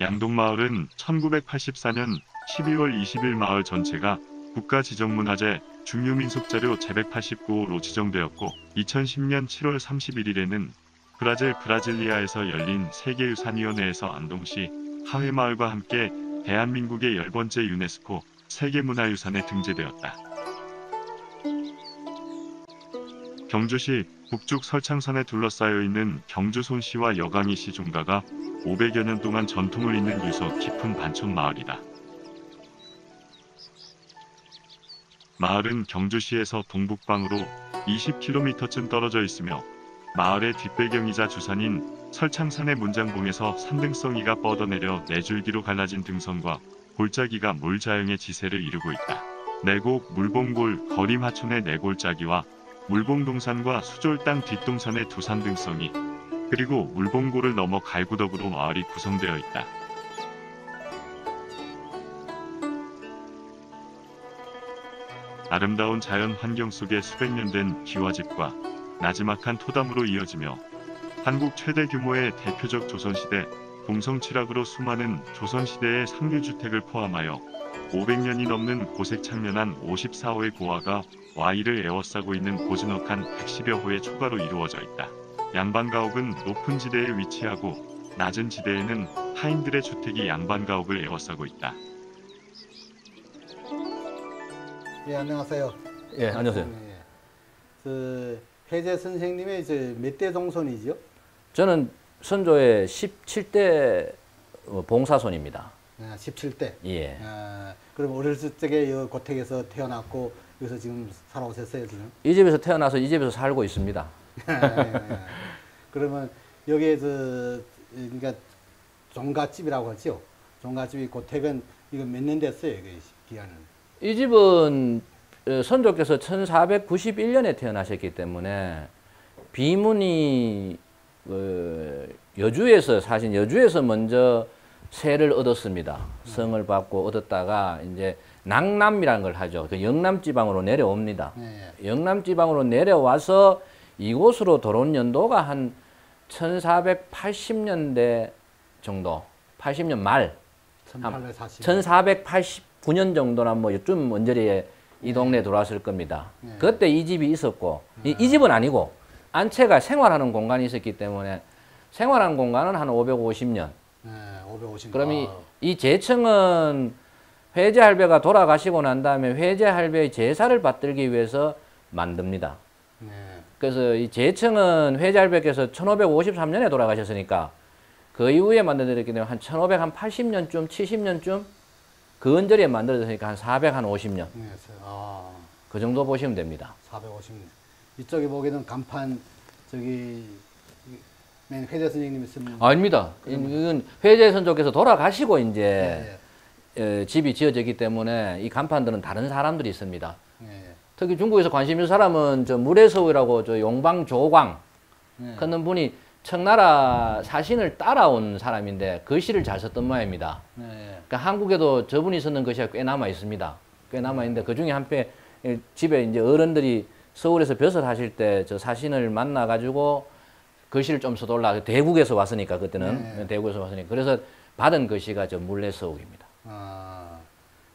양동마을은 1984년 12월 20일 마을 전체가 국가지정문화재 중유민속자료 제189호로 지정되었고 2010년 7월 31일에는 브라질리아에서 열린 세계유산위원회에서 안동시 하회마을과 함께 대한민국의 10번째 유네스코 세계문화유산에 등재되었다. 경주시 북쪽 설창산에 둘러싸여 있는 경주 손씨와 여강이씨 종가가 500여 년 동안 전통을 잇는 유서 깊은 반촌 마을이다. 마을은 경주시에서 동북방으로 20km쯤 떨어져 있으며 마을의 뒷배경이자 주산인 설창산의 문장봉에서 산등성이가 뻗어내려 네줄기로 갈라진 등선과 골짜기가 물자형의 지세를 이루고 있다. 내곡 물봉골 거림하촌의 네골짜기와 물봉동산과 수졸땅 뒷동산의 두 산등성이 그리고 물봉골을 넘어 갈구덕으로 마을이 구성되어 있다. 아름다운 자연 환경 속에 수백 년 된 기와집과 나지막한 토담으로 이어지며 한국 최대 규모의 대표적 조선시대 동성취락으로 수많은 조선시대의 상류주택을 포함하여 500년이 넘는 고색 창련한 54호의 고화가 와이를 에워싸고 있는 고즈넉한 110여 호의 초가로 이루어져 있다. 양반가옥은 높은 지대에 위치하고 낮은 지대에는 하인들의 주택이 양반가옥을 에워싸고 있다. 예, 안녕하세요. 예, 안녕하세요. 해제 선생님의 몇 대 동선이죠? 저는 선조의 17대 봉사손입니다. 17대. 예. 그럼 어렸을 적에 이 고택에서 태어났고 여기서 지금 살아오셨어요, 지금? 이 집에서 태어나서 이 집에서 살고 있습니다. 그러면 여기에 그러니까 종갓집이라고 하죠. 종갓집이 고택은 이거 몇 년 됐어요, 그 기간은? 이 집은 선조께서 1491년에 태어나셨기 때문에 비문이 여주에서 사실 여주에서 먼저 세를 얻었습니다. 성을 받고 얻었다가 이제 낭남이라는 걸 하죠. 그 영남 지방으로 내려옵니다. 영남 지방으로 내려와서 이곳으로 들어온 연도가 한 1480년대 정도, 80년 말, 1489년 정도나 뭐 요즘 언저리에 이 동네에 들어왔을 겁니다. 그때 이 집이 있었고 이 집은 아니고 안채가 생활하는 공간이 있었기 때문에 생활하는 공간은 한 550년. 550년. 그럼 이 제청은 회제할배가 돌아가시고 난 다음에 회제할배의 제사를 받들기 위해서 만듭니다. 그래서 이 제청은 회제할배께서 1553년에 돌아가셨으니까 그 이후에 만들어졌기 때문에 한 1580년쯤, 70년쯤 그 언저리에 만들어졌으니까 한 450년. 그 정도 보시면 됩니다. 450년. 이쪽에 보기에는 간판 맨 회제 선생님이 쓴. 아닙니다. 이건 회제 선조께서 돌아가시고 이제 집이 지어졌기 때문에 이 간판들은 다른 사람들이 있습니다. 특히 중국에서 관심 있는 사람은 저 물에서우라고 저 용방조광 그런 분이 청나라 사신을 따라온 사람인데 글씨를 잘 썼던 모양입니다. 그러니까 한국에도 저분이 썼는 글씨가 꽤 남아 있습니다. 꽤 남아 있는데 그 중에 한편 집에 이제 어른들이 서울에서 벼슬 하실 때 저 사신을 만나 가지고 글씨를 좀 써달라. 대국에서 왔으니까 그때는 대국에서 왔으니까 그래서 받은 글씨가 저 물레서욱입니다.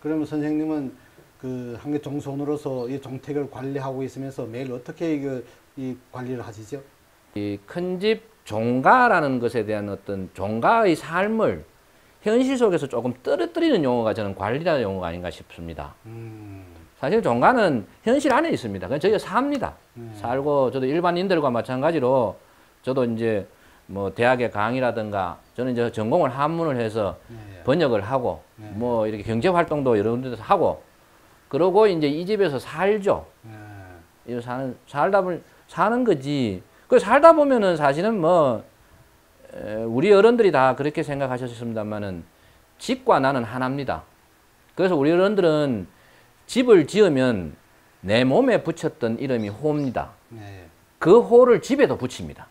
그러면 선생님은 그 한계 종손으로서 이 종택을 관리하고 있으면서 매일 어떻게 이 관리를 하시죠? 이 큰 집 종가라는 것에 대한 어떤 종가의 삶을 현실 속에서 조금 떨어뜨리는 용어가 저는 관리라는 용어가 아닌가 싶습니다. 사실 종가는 현실 안에 있습니다. 그냥 저희가 삽니다. 살고 저도 일반인들과 마찬가지로 저도 이제 뭐 대학의 강의라든가 저는 이제 전공을 한문을 해서 번역을 하고 뭐 이렇게 경제 활동도 여러 군데서 하고 그러고 이제 이 집에서 살죠. 사는 거지. 그 살다 보면은 사실은 뭐 우리 어른들이 다 그렇게 생각하셨습니다만은 집과 나는 하나입니다. 그래서 우리 어른들은 집을 지으면 내 몸에 붙였던 이름이 호입니다. 그 호를 집에도 붙입니다.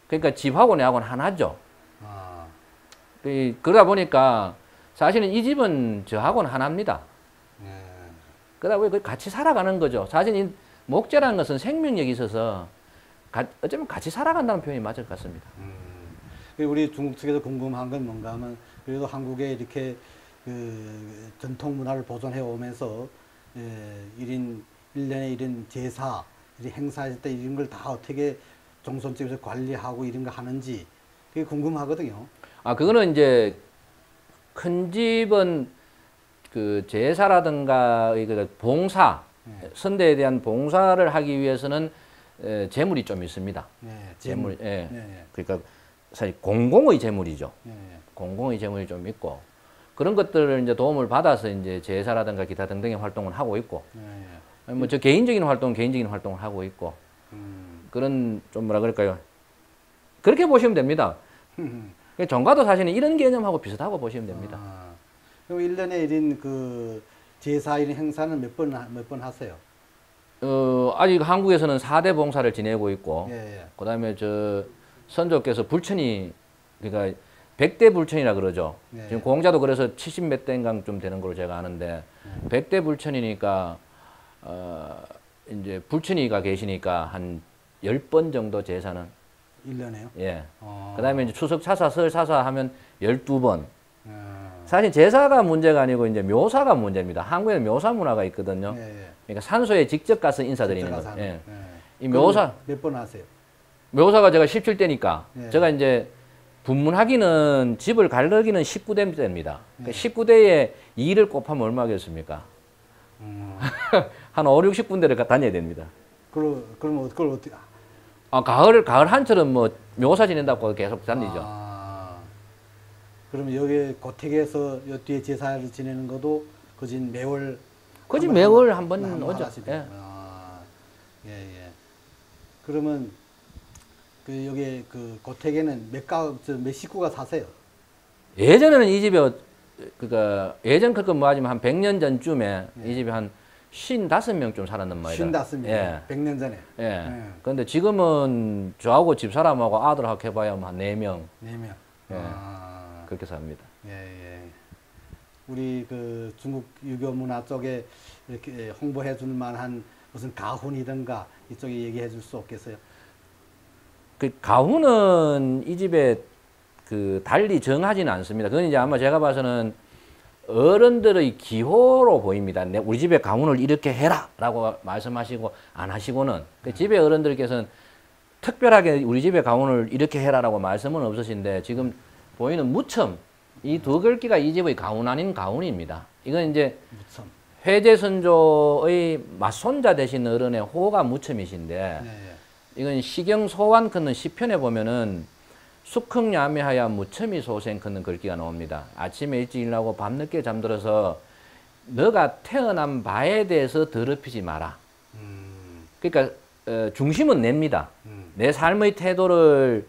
그러니까 집하고 내하고는 하나죠. 그러다 보니까 사실은 이 집은 저하고는 하나입니다. 그러다 보니 같이 살아가는 거죠. 사실 이 목재라는 것은 생명력이 있어서 어쩌면 같이 살아간다는 표현이 맞을 것 같습니다. 우리 중국 측에서 궁금한 건 뭔가 하면 그래도 한국에 이렇게 그 전통 문화를 보존해 오면서 1년에 이런 제사, 이런 행사할 때 이런 걸 다 어떻게 종손집에서 관리하고 이런 거 하는지 그게 궁금하거든요. 아, 그거는 이제 큰 집은 그 제사라든가 그 봉사, 선대에 대한 봉사를 하기 위해서는 재물이 좀 있습니다. 네, 재물, 예. 네, 그러니까 사실 공공의 재물이죠. 네, 공공의 재물이 좀 있고 그런 것들을 이제 도움을 받아서 이제 제사라든가 기타 등등의 활동을 하고 있고, 네. 뭐 저 개인적인 활동을 하고 있고, 그런 좀 뭐라 그럴까요? 그렇게 보시면 됩니다. 정가도 사실은 이런 개념하고 비슷하고 보시면 됩니다. 아, 그럼 1년에 이런 그 제사 이런 행사는 몇 번 하세요? 아직 한국에서는 4대 봉사를 지내고 있고, 예. 그다음에 저 선조께서 불천이, 그러니까 100대 불천이라 그러죠. 네. 지금 공자도 그래서 70몇 대인가 좀 되는 걸로 제가 아는데, 100대 불천이니까 이제 불천이가 계시니까 한 10번 정도 제사는. 1년에요? 예. 그다음에 이제 추석 차사, 설 차사 하면 12번. 아, 사실 제사가 문제가 아니고 이제 묘사가 문제입니다. 한국에는 묘사 문화가 있거든요. 예, 예. 그러니까 산소에 직접 가서 인사드리는 직접 거. 가서 예. 하는, 예. 이 묘사, 몇 번 하세요? 묘사가 제가 17대니까 예. 제가 이제 분문하기는 집을 갈르기는 19대 때입니다. 예. 그러니까 19대에 2를 곱하면 얼마겠습니까? 한 5, 60군데를 다녀야 됩니다. 그럼 그걸 어떻게? 아, 가을 한철은 뭐 묘사 지낸다고 계속 다니죠. 아, 그럼 여기 고택에서 여 뒤에 제사를 지내는 것도 거진 매월. 거진 한 번, 매월 한 번, 한번 오죠. 하나씩. 예. 아, 예, 예. 그러면 그 여기 그 고택에는 몇 식구가 사세요? 예전에는 이 집에 그니까 예전 그거 뭐 하지만 한 100년 전쯤에 이 집에 한 55명쯤 살았단 말이에요. 55명. 예. 100년 전에. 예. 근데 지금은 저하고 집사람하고 아들하고 해봐야 한 4명. 4명. 예. 아, 그렇게 삽니다. 예, 예. 우리 그 중국 유교 문화 쪽에 이렇게 홍보해 줄 만한 무슨 가훈이든가 이쪽에 얘기해 줄 수 없겠어요? 그 가훈은 이 집에 그 달리 정하지는 않습니다. 그건 이제 아마 제가 봐서는 어른들의 기호로 보입니다. 우리 집에 가훈을 이렇게 해라라고 말씀하시고 안 하시고는 그 집에 어른들께서는 특별하게 우리 집에 가훈을 이렇게 해라라고 말씀은 없으신데 지금 보이는 무첨 이 두 글귀가 이 집의 가훈 아닌 가훈입니다. 이건 이제 무첨. 회제선조의 맞손자 되신 어른의 호가 무첨이신데 예, 예. 이건 시경 소환 걷는 시편에 보면은 숙흥야매하야 무첨이 소생 걷는 글귀가 나옵니다. 아침에 일찍 일어나고 밤늦게 잠들어서 너가 태어난 바에 대해서 더럽히지 마라. 그러니까 중심은 냅니다. 내 삶의 태도를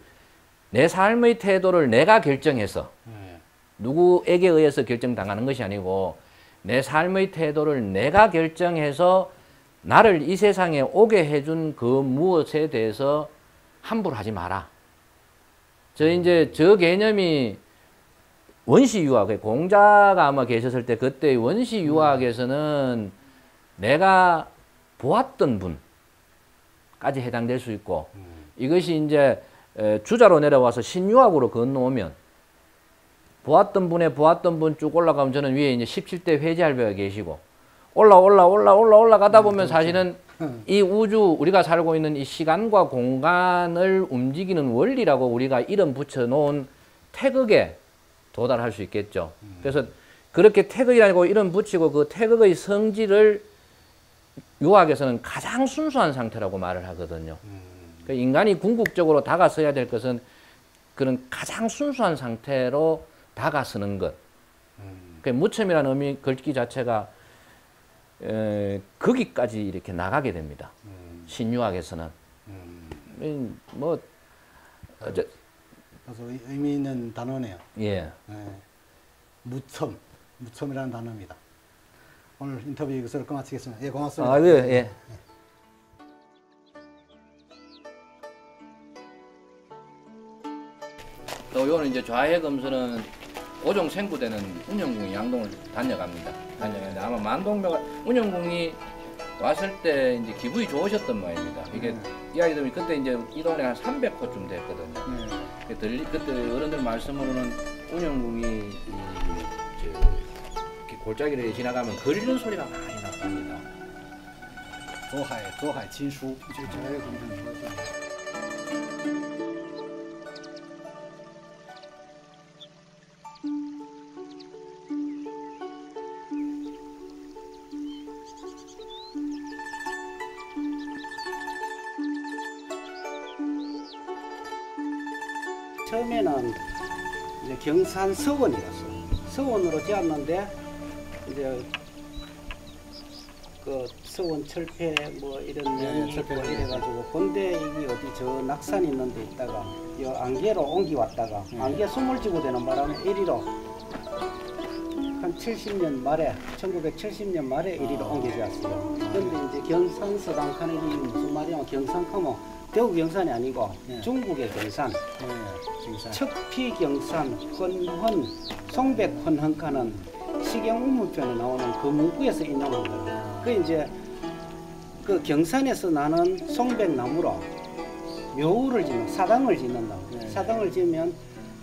내가 결정해서 누구에게 의해서 결정당하는 것이 아니고 내 삶의 태도를 내가 결정해서 나를 이 세상에 오게 해준 그 무엇에 대해서 함부로 하지 마라. 저 개념이 원시유학, 공자가 아마 계셨을 때 그때 원시유학에서는 내가 보았던 분까지 해당될 수 있고 이것이 이제 주자로 내려와서 신유학으로 건너오면 보았던 분 쭉 올라가면 저는 위에 이제 17대 회제할배가 계시고 올라가다 보면 사실은 이 우주 우리가 살고 있는 이 시간과 공간을 움직이는 원리라고 우리가 이름 붙여 놓은 태극에 도달할 수 있겠죠. 그래서 그렇게 태극이라고 이름 붙이고 그 태극의 성질을 유학에서는 가장 순수한 상태라고 말을 하거든요. 그러니까 인간이 궁극적으로 다가서야 될 것은 그런 가장 순수한 상태로 다가서는 것. 그 무첨이라는 의미 글귀 자체가 거기까지 이렇게 나가게 됩니다. 신유학에서는 뭐 그래서 의미 있는 단어네요. 예. 무첨이라는 단어입니다. 오늘 인터뷰 이것으로 끝마치겠습니다. 예, 고맙습니다. 아, 예, 예. 또 요는 이제 좌해 검수는 오종 생구대는 운영궁이 양동을 다녀갑니다. 아마 만동묘가 운영궁이 왔을 때 이제 기분이 좋으셨던 모양입니다. 이게 이야기 들으면 그때 이제 이 동네 한 300호쯤 됐거든요. 그때 어른들 말씀으로는 운영궁이 이렇게 골짜기를 지나가면 거리는 소리가 많이 났답니다. 左海亲书就这个工程说是。 처음에는 이제 경산 서원이었어. 서원으로 지었는데 이제 그 서원 철폐 뭐 이런 명이 있고 이래가지고 본대 이게 어디 저 낙산 있는 데 있다가 이 안개로 옮기 왔다가 안개 수몰지구 되는 바람에 이리로 한 70년 말에 1970년 말에 이리로 옮겨졌어요. 그런데 이제 경산 서당 하는 게 무슨 말이냐면 경산하면 대구 경산이 아니고 중국의 경산, 척피 경산, 헌헌, 송백 헌헌가는 시경 우문편에 나오는 그 문구에서 인용한 거예요. 그 이제 그 경산에서 나는 송백나무로 묘우를 짓는 사당을 짓는다. 사당을 지으면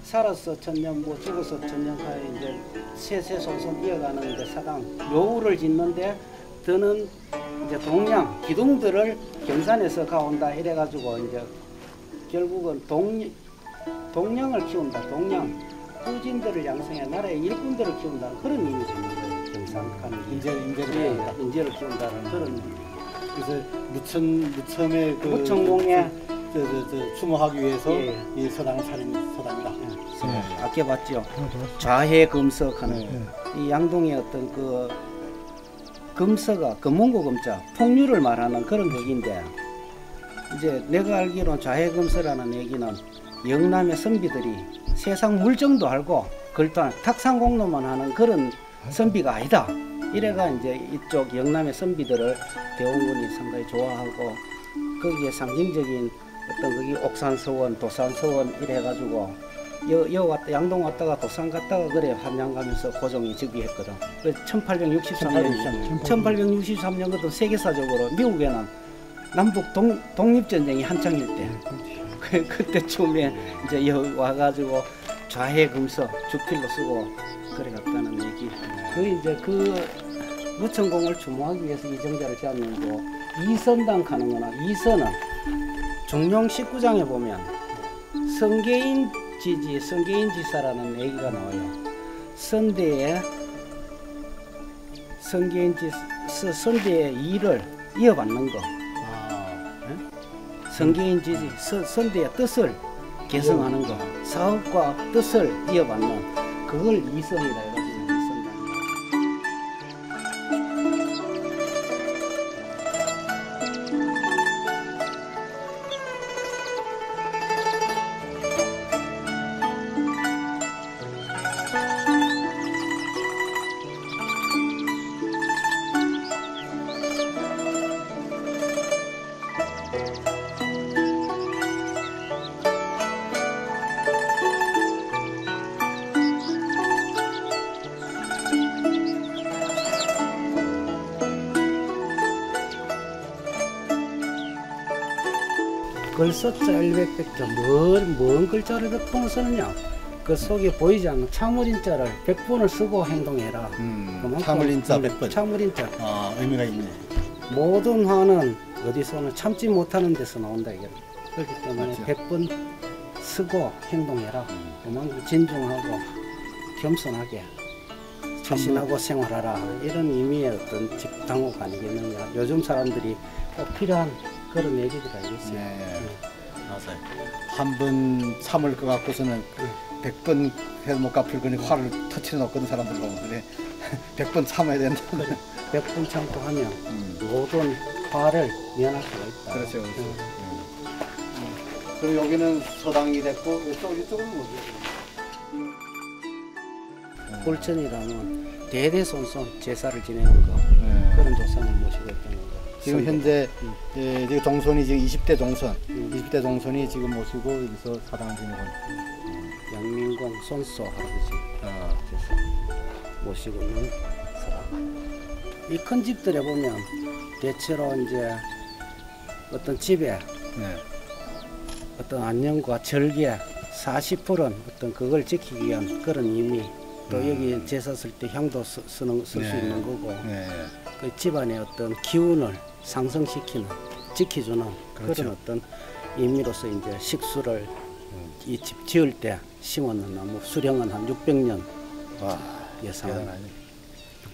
살아서 천년, 뭐 죽어서 천년까지 이제 세세손손 이어가는 이제 사당 묘우를 짓는데 드는 이제 동양 기둥들을 경산에서 가온다 이래가지고 이제 결국은 동양을 키운다. 동양 후진들을 양성해 나라의 일꾼들을 키운다는 그런 의미가 있는 거예요. 경산하는 인재를 키운다는 그런. 그래서 무천의 그 무천공에 추모하기 위해서 이 서당을 차린 서당이다. 아껴 봤죠. 좌해금석하는 이 양동의 어떤 그 금서가 금문고 금자 풍류를 말하는 그런 격인데 이제 내가 알기로는 좌해금서라는 얘기는 영남의 선비들이 세상 물정도 알고 그렇다 탁상공로만 하는 그런 선비가 아니다. 이래가 이제 이쪽 영남의 선비들을 대원군이 상당히 좋아하고 거기에 상징적인 어떤 거기 옥산서원, 도산서원 이래 해가지고 여 왔다 양동 왔다가 도산 갔다가 그래 함양 가면서 고종이 즉위했거든. 그 1863년 같은 세계사적으로 미국에는 남북 독립전쟁이 한창일 때 그때쯤에 이제 여 와가지고 좌해금서 주필로 쓰고 그래 갔다는 얘기. 그 이제 그 무천공을 추모하기 위해서 이 정자를 지었는고 이선당 가는 거나 이선은 중용 19장에 보면 성계인지지 성계인지사라는 얘기가 나와요. 선대의 선대의 일을 이어받는 거. 성계인지지 선대의 뜻을 개성하는 거. 사업과 뜻을 이어받는 그걸 이선이라 해가지고 이선당. 글서자 100백자 뭔 글자를 100번을 쓰느냐 그 속에 보이지 않는 참을인자를 100번을 쓰고 행동해라. 참을인자 100번. 참을인자. 의미가 있네. 모든 화는 어디서는 참지 못하는 데서 나온다 이게. 그렇기 때문에 맞죠. 100번 쓰고 행동해라. 그만큼 진중하고 겸손하게 자신하고 생활하라. 이런 의미의 어떤 집당호가 아니겠느냐. 요즘 사람들이 꼭 필요한 그런 얘기들 알겠어요. 맞아요. 한 번 참을 것 같고서는 100번 해도 못 갚을 거니 화를 터치려 놓거든 사람들 보면. 그래 100번 참아야 된다. 100번 참고 하면 모든 화를 면할 수가 있다. 그렇죠. 그리고 여기는 서당이 됐고 이쪽은 뭐죠? 불천이라면 대대손손 제사를 지내는 거 그런 조상을 모시고 있다는 거. 지금 현재 지금 종손이 지금 20대 종손, 20대 종손이 지금 모시고 여기서 사당을 지내고 양민공 손소 할아버지 모시고 있는 사람. 이 큰 집들에 보면 대체로 이제 어떤 집에 네. 어떤 안녕과 절개 40%는 어떤 그걸 지키기 위한 그런 의미, 또 여기 제사 쓸 때 향도 쓸 수 네. 있는 거고, 네. 그 집안의 어떤 기운을 상승시키는, 지켜주는 그렇죠. 그런 어떤 의미로서 이제 식수를 이 집 지을 때 심었는 나무 수령은 한 600년 와, 예상. 대단하네.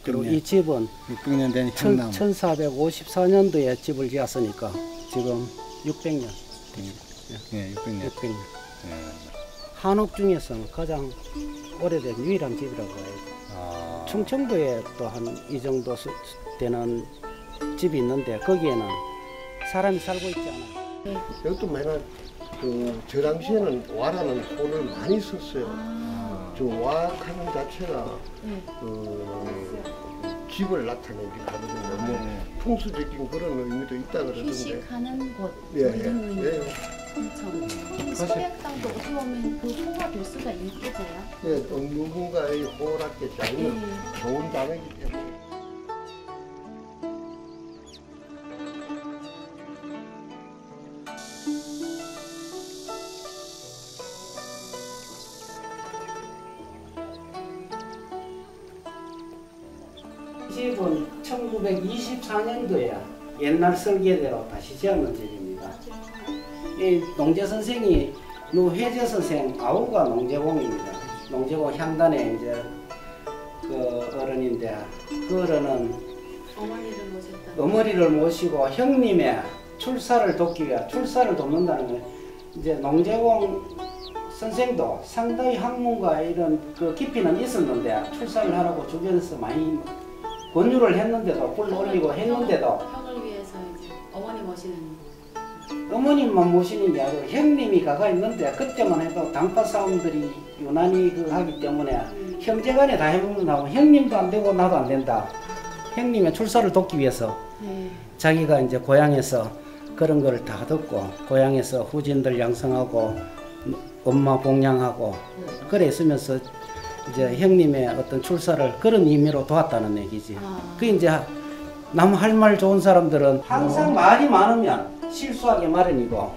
그리고 이 집은 600년 된 향나무. 1454년도에 집을 지었으니까 지금 600년. 네, 600년. 600년. 네. 한옥 중에서는 가장 오래된 유일한 집이라고 해요. 아, 충청도에 또 한 이 정도 되는 집이 있는데 거기에는 사람이 살고 있지 않아요. 이것도 맨날 저 당시에는 와라는 호를 많이 썼어요. 저 와하는 자체가 집을 나타내기 하거든요. 뭐 풍수적인 그런 의미도 있다 그러던데. 휴식하는 곳, 예, 뭐 이런 예, 의미. 예. 그렇죠. 소백당도 어떻게 보면 그 호가 될 수가 있겠어요. 예, 누군가의 호락겠지 아니면 좋은 단어이기 때문에. 이 집은 1924년도에 옛날 설계대로 다시 지었는 집입니다. 이 농재 선생이 노회재 선생 아우가 농재공입니다. 농재공 향단의 이제 그 어른인데 그 어른은 어머니를 모셨다. 어머니를 모시고 형님의 출사를 돕기 위해 출사를 돕는다는 거예요. 이제 농재공 선생도 상당히 학문과 이런 그 깊이는 있었는데 출사를 하라고 주변에서 많이 권유를 했는데도 불 올리고 했는데도 혁을 위해서 이제 어머니 모시는. 어머님만 모시는 게 아니고 형님이 가가 있는데 그때만 해도 당파 싸움들이 유난히 그 하기 때문에 형제간에 다 해보면 형님도 안 되고 나도 안 된다. 형님의 출사를 돕기 위해서 네. 자기가 이제 고향에서 그런 거를 다 듣고 고향에서 후진들 양성하고 엄마 봉양하고 그래 있으면서 이제 형님의 어떤 출사를 그런 의미로 도왔다는 얘기지. 그 이제 남 할 말 좋은 사람들은 항상 말이 많으면 실수하기 마련이고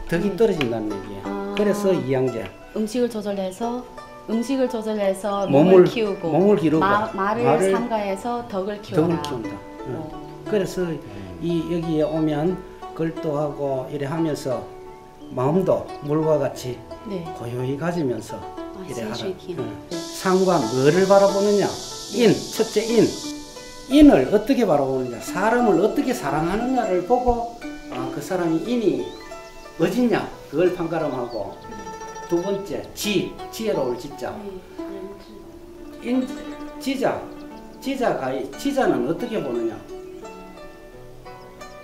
덕이 떨어진다는 얘기예요. 그래서 이양제. 음식을 조절해서 몸을 키우고 몸을 기르고 말을 삼가해서 덕을 키워라. 덕을 키운다. 그래서 이 여기에 오면 글도하고 이래 하면서 마음도 물과 같이 네. 고요히 가지면서 이래 하라. 신실히. 상관 뭐를 바라보느냐? 첫째 인을 어떻게 바라보느냐? 사람을 어떻게 사랑하느냐를 보고 그 사람이 인이 어딨냐? 그걸 판가름하고 두 번째 지혜로울 지자. 지자가이 지자는 어떻게 보느냐?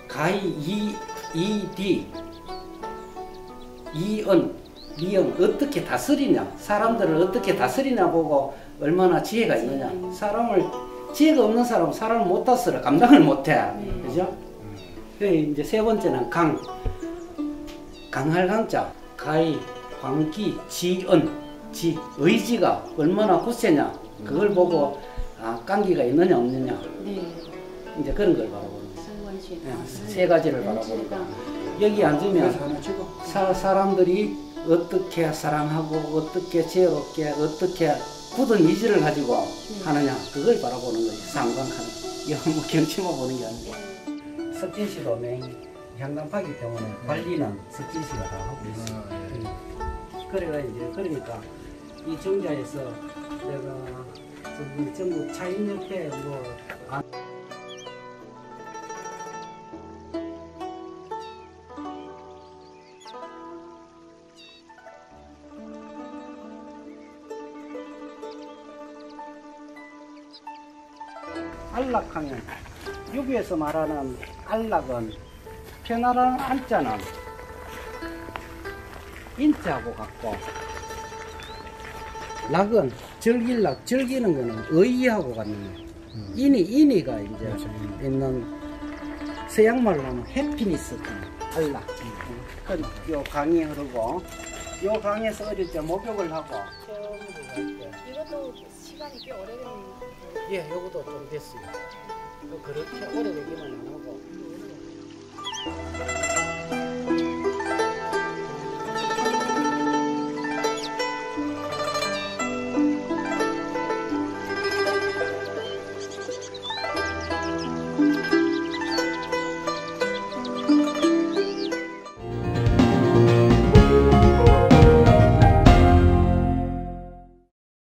가이 이디 이은 미응 어떻게 다스리냐? 사람들을 어떻게 다스리냐 보고 얼마나 지혜가 있느냐? 지혜가 없는 사람은 사람을 못 다스려 감당을 못해, 그죠? 이제 세 번째는 강할 강자 가이 광기 지은 의지가 얼마나 굳세냐? 그걸 보고 깡기가 있느냐 없느냐? 네. 이제 그런 걸 바라보는 거예요. 세 가지를 바라보는 거예요. 여기 앉으면 사람들이 어떻게 사랑하고 어떻게 지혜롭게 어떻게 굳은 의지를 가지고 하느냐 그걸 바라보는 거지. 상관하는 이거 뭐 경치만 보는 게 아니고. 석진 씨도 향단파기 때문에 관리는 석진 씨가 다 하고 있어요. 그러니까 이 정자에서 내가 전부 차인협회 안락하면 여기에서 말하는 안락은 편안한 안자는 인자하고 같고 락은 즐길락 즐기는 거는 의의하고 같는 거예요. 인이가 이제 있는 서양말로 하면 해피니스 안락. 요 강이 흐르고 요 강에서 어릴 때 목욕을 하고 이것도 시간이 꽤 오래된. 예, 요것도 좀 됐어요. 그렇게 오래되기만 안 하고.